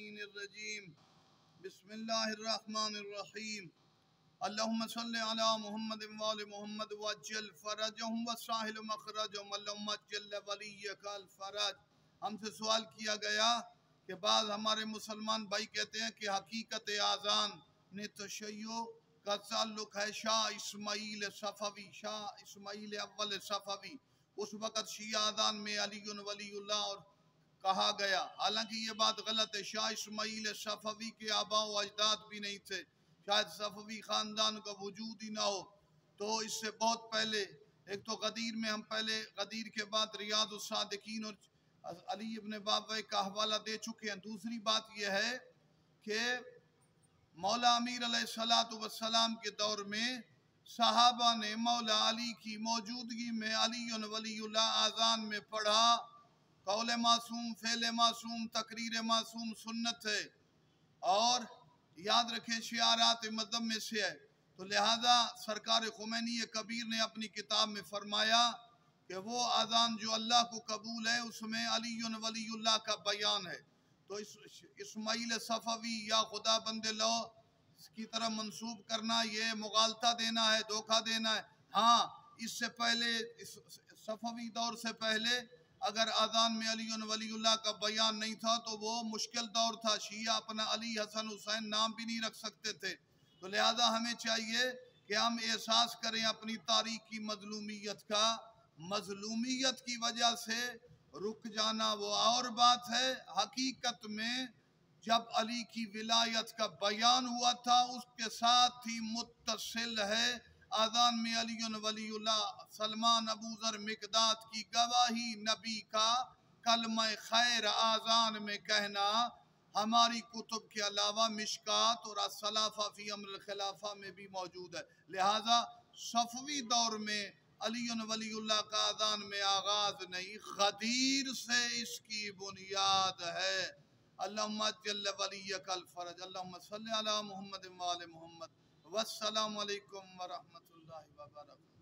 मिनश्शैतानिर्रजीम बिस्मिल्लाहिर्रहमानिर्रहीम अल्लाहुम्मा सल्लि अला मुहम्मद व आलि मुहम्मद वज्जल फरजहुम वसाहिल मखरजहुम अल्लाहुम्मा अज्जल वलियकल फरज। हमसे सवाल किया गया कि बाद हमारे मुसलमान भाई कहते हैं कि हकीकत आज़ान ने तशय्यो का ताल्लुक है शाह इस्माइल सफ़वी, शाह इस्माइल अव्वल सफ़वी। उस वक़्त शिया आज़ान में अली वलीउल्लाह और कहा गया, हालांकि ये बात गलत है। शाह इस्माइल सफ़वी के आबा व अजदाद भी नहीं थे, शायद सफ़वी ख़ानदान का वजूद ही ना हो। तो इससे बहुत पहले एक तो गदीर में हम पहले गदीर के बाद रियाद उस सादिकीन और अली इब्न बाबा का हवाला दे चुके हैं। दूसरी बात यह है कि मौला अमीर अलैहिस्सलाम के दौर में सहाबा ने मौला अली की मौजूदगी में अली वलीउल्लाह आज़ान में पढ़ा। कौल मासूम, फेल मासूम, तकरीर मासूम सुन्नत है और याद रखें शियारात मदम में से है। तो लिहाजा सरकार खुमैनी कबीर ने अपनी किताब में फरमाया कि वो आज़ान जो अल्लाह को कबूल है उसमें अली वलीउल्लाह का बयान है। तो इस्माइल सफ़वी या खुदा बंदे लो की तरह मंसूब करना ये मुगालता देना है, धोखा देना है। हाँ, इससे पहले सफ़वी दौर से पहले अगर आज़ान में अली वलीउल्लाह का बयान नहीं था तो वो मुश्किल दौर था। शिया अपना अली हसन हुसैन नाम भी नहीं रख सकते थे। तो लिहाजा हमें चाहिए कि हम एहसास करें अपनी तारीख की मजलूमियत का। मजलूमियत की वजह से रुक जाना वो और बात है। हकीकत में जब अली की विलायत का बयान हुआ था उसके साथ ही मुत्तसिल है आज़ान में अली वलीउल्लाह, सलमान, अबू ज़र, मिक़दाद की गवाही, नबी का कलमा खैर आज़ान में कहना हमारी कुतुब के अलावा मिशकात और असलाफ़ा फ़ी अम्र खिलाफ़ा में भी मौजूद है। लिहाजा सफ़वी दौर में अली वलीउल्लाह का आज़ान में आगाज़ नहीं, गदीर से इसकी बुनियाद है। अल्लाहुम्मा अज्जल वलियकल फरज। अल्लाहुम्मा सल्लि अला मुहम्मद व आलि मुहम्मद। वस्सलामु अलैकुम व रहमतुल्लाहि व बरकातहू।